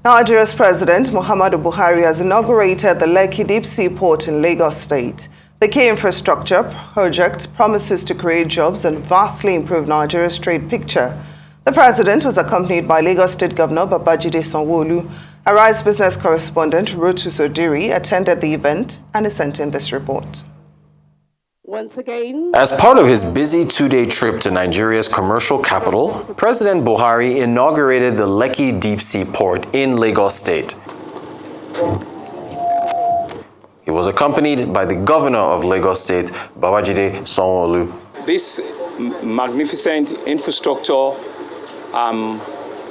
Nigeria's President Muhammadu Buhari has inaugurated the Lekki deep-sea port in Lagos State. The key infrastructure project promises to create jobs and vastly improve Nigeria's trade picture. The president was accompanied by Lagos State Governor Babajide Sanwo-Olu. Arise business correspondent Rutu Sodiri attended the event and is sent in this report. Once again, as part of his busy two-day trip to Nigeria's commercial capital, President Buhari inaugurated the Lekki deep-sea port in Lagos State. He was accompanied by the governor of Lagos State, Babajide Sanwo-Olu. This magnificent infrastructure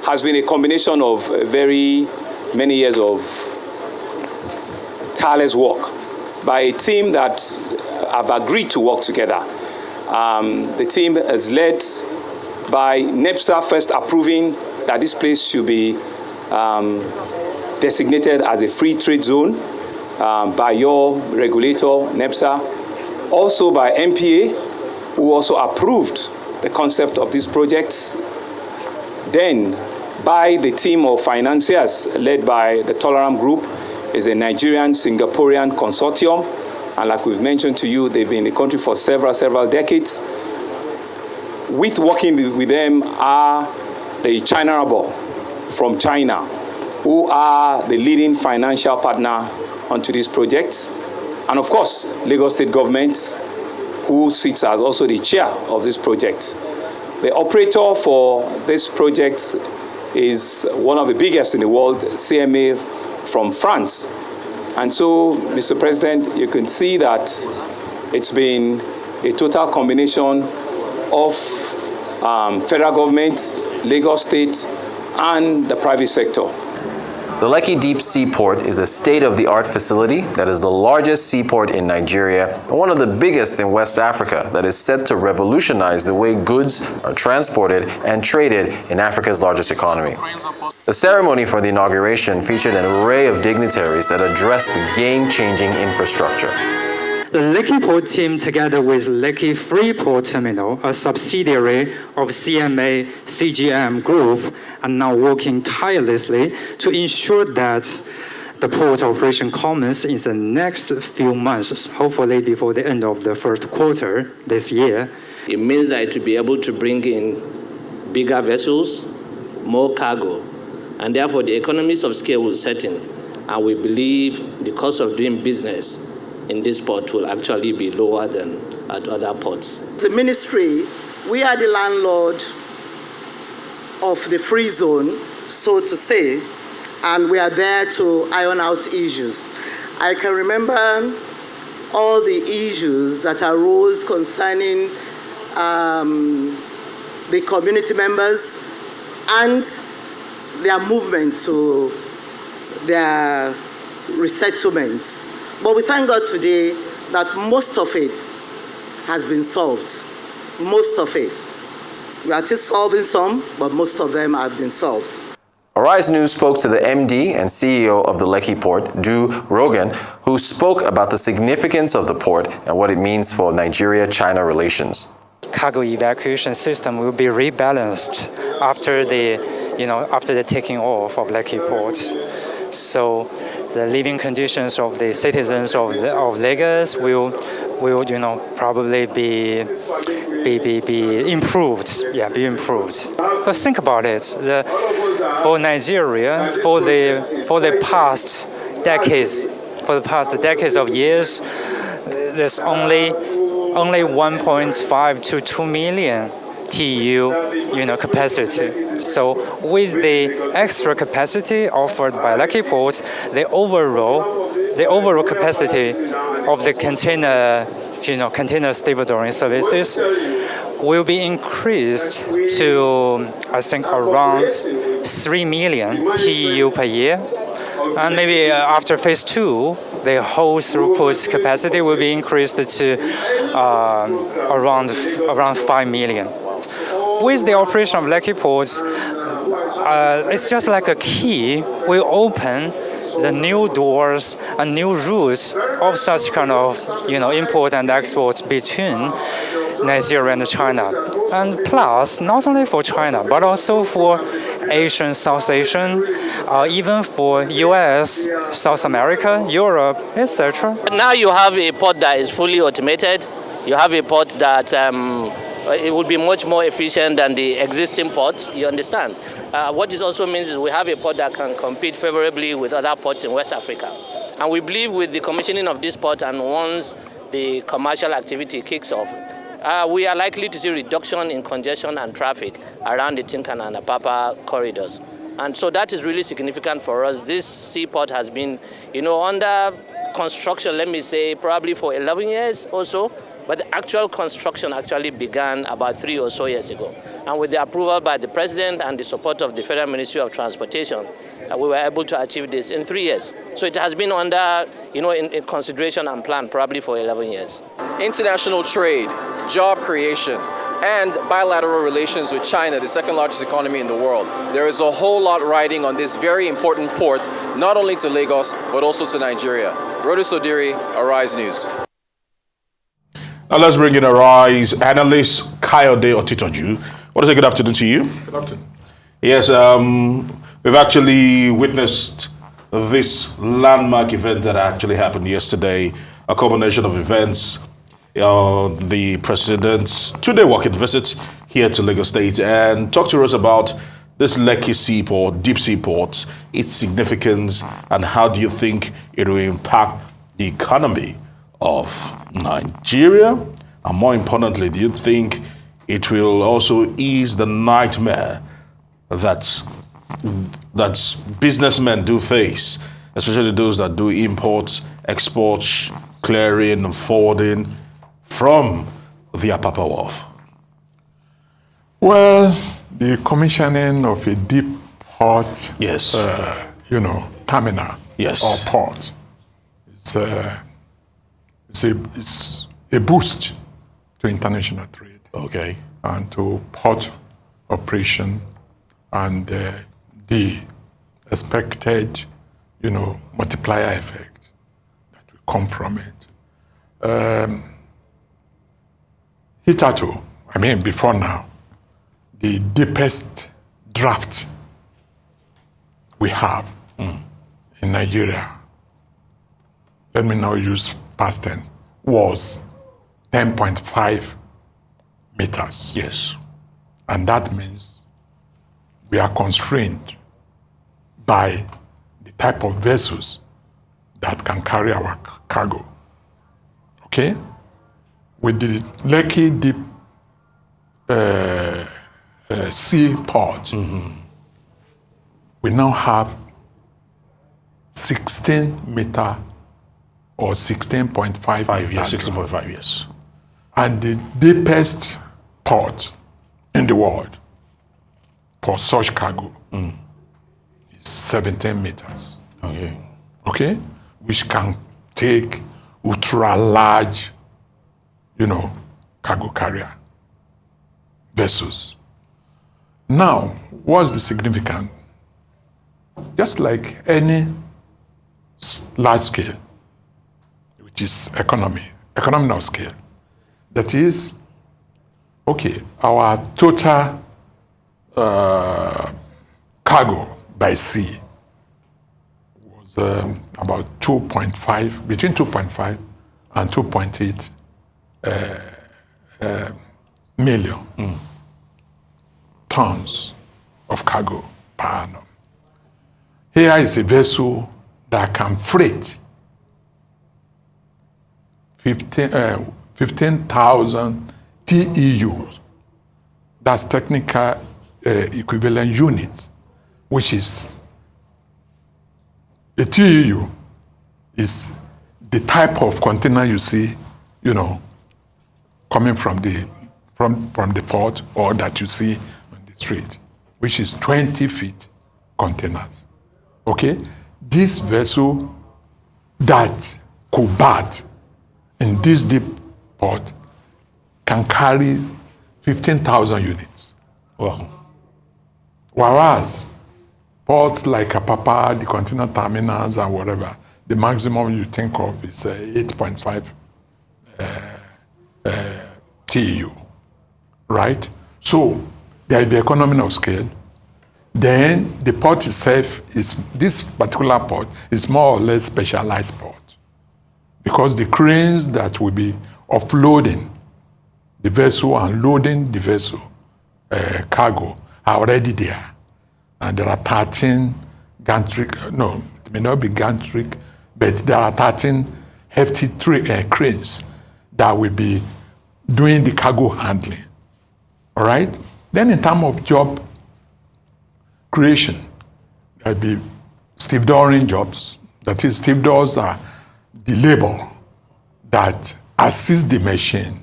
has been a combination of very many years of tireless work by a team that have agreed to work together. The team is led by NEPSA first approving that this place should be designated as a free trade zone by your regulator, NEPSA. Also by MPA, who also approved the concept of this project. Then by the team of financiers led by the Tolerant Group, is a Nigerian-Singaporean consortium. And like we've mentioned to you, they've been in the country for several decades. With working with them are the China Rabo from China, who are the leading financial partner onto this project. And of course, Lagos State Government, who sits as also the chair of this project. The operator for this project is one of the biggest in the world, CMA from France. And so, Mr. President, you can see that it's been a total combination of federal government, Lagos State, and the private sector. The Lekki Deep Sea Port is a state-of-the-art facility that is the largest seaport in Nigeria and one of the biggest in West Africa that is set to revolutionize the way goods are transported and traded in Africa's largest economy. The ceremony for the inauguration featured an array of dignitaries that addressed the game-changing infrastructure. The Lekki Port team, together with Lekki Freeport Terminal, a subsidiary of CMA CGM Group, are now working tirelessly to ensure that the port operation commences in the next few months, hopefully before the end of the first quarter this year. It means that to be able to bring in bigger vessels, more cargo, and therefore the economies of scale will set in, and we believe the cost of doing business in this port will actually be lower than at other ports. The ministry, we are the landlord of the free zone, so to say, and we are there to iron out issues. I can remember all the issues that arose concerning the community members and their movement to their resettlements. But we thank God today that most of it has been solved. Most of it. We are still solving some, but most of them have been solved. Arise News spoke to the MD and CEO of the Lekki Port, Du Rogan, who spoke about the significance of the port and what it means for Nigeria-China relations. Cargo evacuation system will be rebalanced after the taking off of Lekki Port. So the living conditions of the citizens of Lagos will probably be improved. Yeah, be improved. But think about it. For Nigeria, for the past decades of years, there's only 1.5 to 2 million TEU, capacity. So with the extra capacity offered by Lekki Port, the overall capacity of the container stevedoring services will be increased to, I think, around 3 million TEU per year. And maybe after phase 2, the whole throughput capacity will be increased to around 5 million. With the operation of Lekki Port, it's just like a key. We open the new doors and new routes of such kind of import and export between Nigeria and China. And plus, not only for China, but also for Asian, South Asian, even for US, South America, Europe, etc. Now you have a port that is fully automated. You have a port that it will be much more efficient than the existing ports, you understand. What this also means is we have a port that can compete favorably with other ports in West Africa. And we believe with the commissioning of this port and once the commercial activity kicks off, we are likely to see reduction in congestion and traffic around the Tinkan and Apapa corridors. And so that is really significant for us. This seaport has been, under construction, let me say, probably for 11 years or so. But the actual construction actually began about 3 or so years ago. And with the approval by the President and the support of the Federal Ministry of Transportation, we were able to achieve this in 3 years. So it has been under, in consideration and plan probably for 11 years. International trade, job creation, and bilateral relations with China, the second largest economy in the world. There is a whole lot riding on this very important port, not only to Lagos, but also to Nigeria. Rhoda Sodiri, Arise News. Now let's bring in Arise analyst Kayode Otitoju. What is it? Good afternoon to you. Good afternoon. Yes, we've actually witnessed this landmark event that actually happened yesterday, a combination of events, the president's two-day walking visit here to Lagos State, and talk to us about this Lekki seaport, deep seaport, its significance, and how do you think it will impact the economy of Nigeria? And more importantly, do you think it will also ease the nightmare that businessmen do face, especially those that do imports, exports, clearing and forwarding from the Apapa Wharf? Well, the commissioning of a deep port, Yes. terminal, Yes. or port, it's a boost to international trade. Okay. And to port operation and the expected, multiplier effect that will come from it. Hitherto, before now, the deepest draft we have in Nigeria, let me now use past tense, was 10.5 meters. Yes. And that means we are constrained by the type of vessels that can carry our cargo. Okay? With the Lekki deep sea port, we now have 16 meter or 16.5 Yes, 16.5 years. And the deepest port in the world for such cargo is 17 meters. Okay. Okay? Which can take ultra large, cargo carrier vessels. Now, what's the significance? Just like any large scale, which is economy of scale, that is, okay, our total cargo by sea was about 2.5, between 2.5 and 2.8 million tons of cargo per annum. Here is a vessel that can freight 15,000 TEUs. That's technical equivalent units, which is a TEU is the type of container you see, coming from the port or that you see on the street, which is 20 feet containers. Okay? This vessel that could berth in this deep port can carry 15,000 units. Wow. Whereas ports like Apapa, the container terminals and whatever, the maximum you think of is 8.5 TEU. right? So there is the economy of scale. Then the port itself this particular port is more or less specialized port, because the cranes that will be offloading the vessel and loading the vessel cargo are already there. And there are 13 gantry, no, it may not be gantry, but there are 13 hefty cranes that will be doing the cargo handling. All right? Then in terms of job creation, there will be stevedoring jobs. That is, stevedores are the labor that assist the machine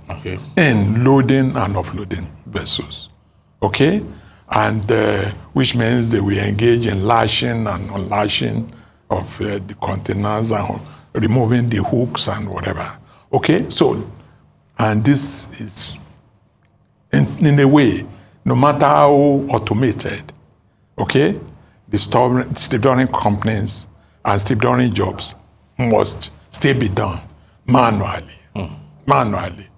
in loading and offloading vessels. Okay? And which means they will engage in lashing and unlashing of the containers and removing the hooks and whatever. Okay? So, and this is, in a way, no matter how automated, okay, the stevedoring companies and stevedoring jobs must still be done manually. Manually.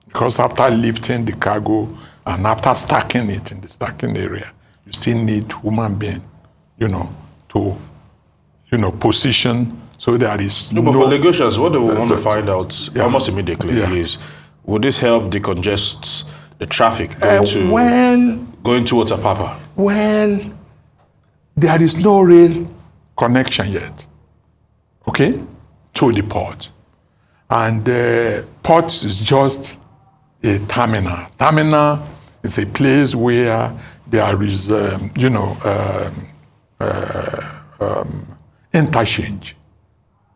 Because after lifting the cargo and after stacking it in the stacking area, you still need human being, to, position so there is no. But for Lagosians, what they will want to find out almost immediately is, would this help decongest the traffic going towards Apapa? Well, there is no real connection yet, okay, to the port. And the port is just a terminal. Terminal is a place where there is, interchange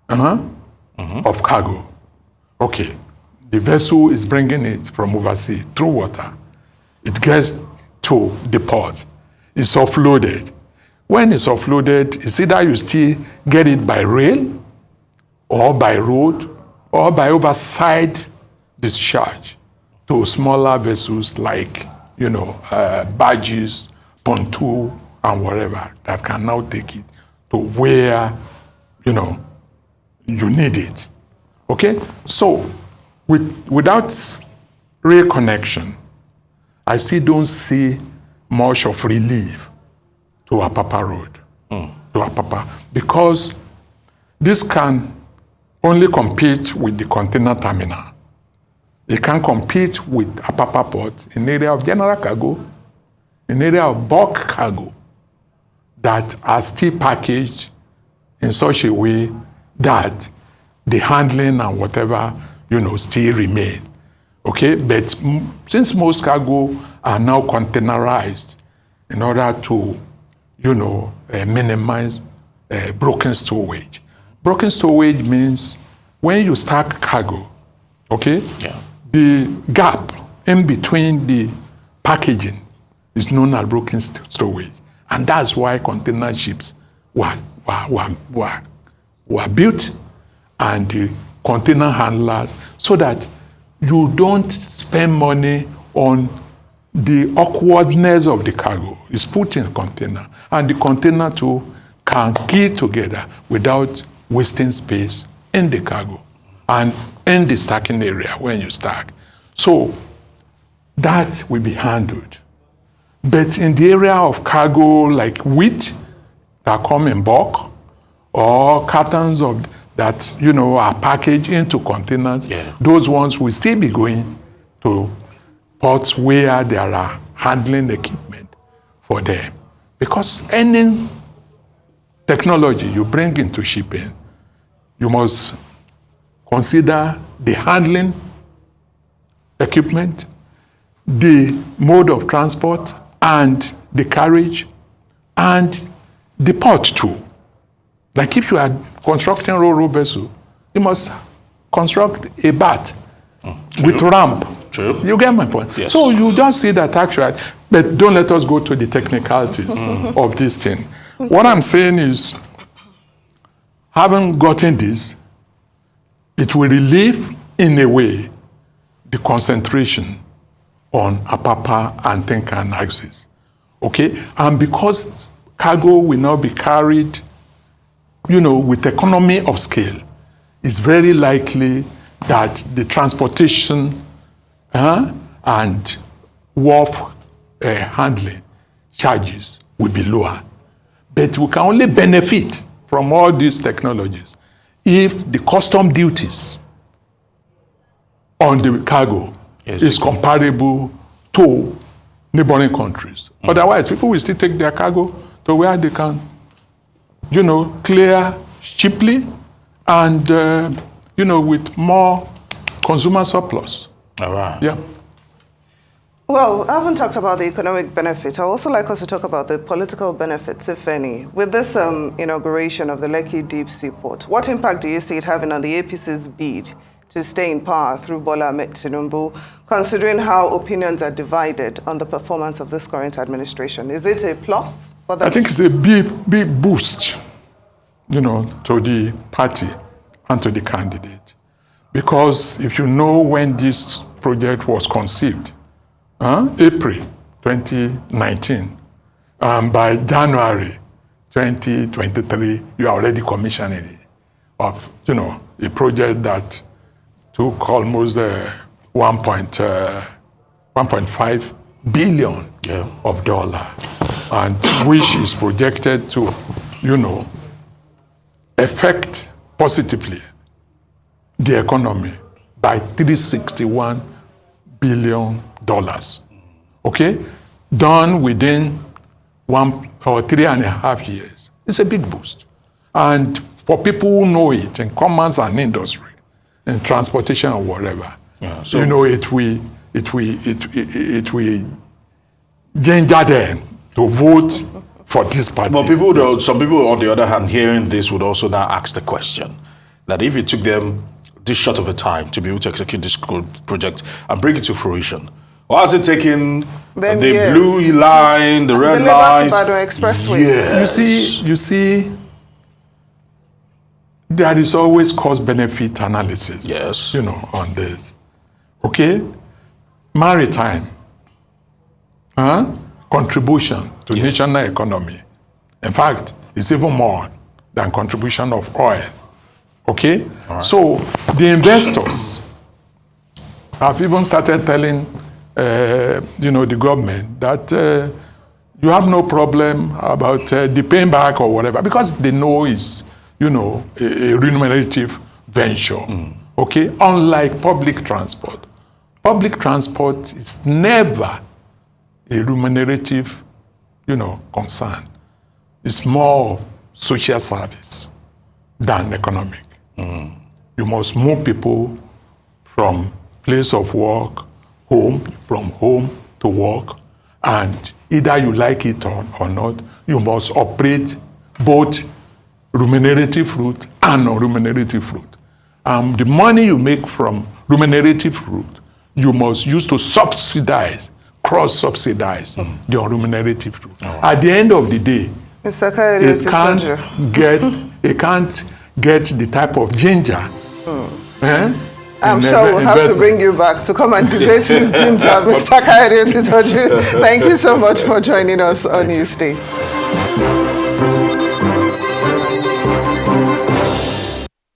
of cargo. Okay, the vessel is bringing it from overseas through water. It gets to the port. It's offloaded. When it's offloaded, it's either you still get it by rail or by road or by overside discharge to smaller vessels like, barges, pontoon, and whatever that can now take it to where, you need it. Okay? So, without rail connection, I still don't see much of relief to Apapa Road, to Apapa, because this can only compete with the container terminal. It can compete with Apapa Port in area of general cargo, in area of bulk cargo that are still packaged in such a way that the handling and whatever, still remain. Okay, but since most cargo are now containerized in order to, minimize broken stowage. Broken stowage means when you stack cargo, okay, the gap in between the packaging is known as broken stowage. And that's why container ships were built, and the container handlers, so that you don't spend money on the awkwardness of the cargo. It's put in a container, and the container too can key together without wasting space in the cargo and in the stacking area when you stack. So that will be handled. But in the area of cargo like wheat that come in bulk, or cartons of that are packaged into containers, those ones will still be going to ports where there are handling equipment for them. Because any technology you bring into shipping, you must consider the handling equipment, the mode of transport, and the carriage, and the port too. Like if you are constructing ro-ro vessel, you must construct a berth with ramp. True. You get my point? Yes. So you just see that actually, but don't let us go to the technicalities of this thing. What I'm saying is, having gotten this, it will relieve, in a way, the concentration on Apapa and Tenka and Axis. Okay? And because cargo will now be carried, with economy of scale, it's very likely that the transportation and wharf handling charges will be lower. But we can only benefit from all these technologies if the custom duties on the cargo is comparable to neighboring countries. Otherwise, people will still take their cargo to where they can, clear cheaply and, with more consumer surplus. All right. Yeah. Well, I haven't talked about the economic benefits. I also like us to talk about the political benefits, if any. With this inauguration of the Lekki Deep Sea Port, what impact do you see it having on the APC's bid to stay in power through Bola Ahmed Tinubu, considering how opinions are divided on the performance of this current administration? Is it a plus for them? I think it's a big boost, to the party and to the candidate. Because if you know when this project was conceived, April 2019, by January 2023, you are already commissioning it of, a project that took almost 1.5 billion of dollar, and which is projected to, affect positively the economy by $361 billion. Okay? Done within 1 or 3.5 years. It's a big boost. And for people who know it in commerce and industry, in transportation or whatever, so it will ginger them to vote for this party. But some people, on the other hand, hearing this would also now ask the question that if it took them this short of a time to be able to execute this project and bring it to fruition, why is it taking the blue line, the red line? The Expressway. Yes. You see, there is always cost-benefit analysis. Yes. On this. Okay? Maritime. Contribution to national economy. In fact, it's even more than contribution of oil. Okay? Right. So the investors have even started telling the government that you have no problem about the paying back or whatever, because they know it's, a remunerative venture. Okay? Unlike public transport. Public transport is never a remunerative, concern. It's more social service than economic. You must move people from place of work, from home to work, and either you like it or not, you must operate both remunerative route and non-remunerative route. The money you make from remunerative route, you must use to subsidize, cross-subsidize the unremunerative route. At the end of the day, Mr. Kayode, it can't get the type of ginger. I'm sure we'll have to bring you back to come and debate this ginger, Mr. Kayode Otitoju. Thank you so much for joining us on Newsday.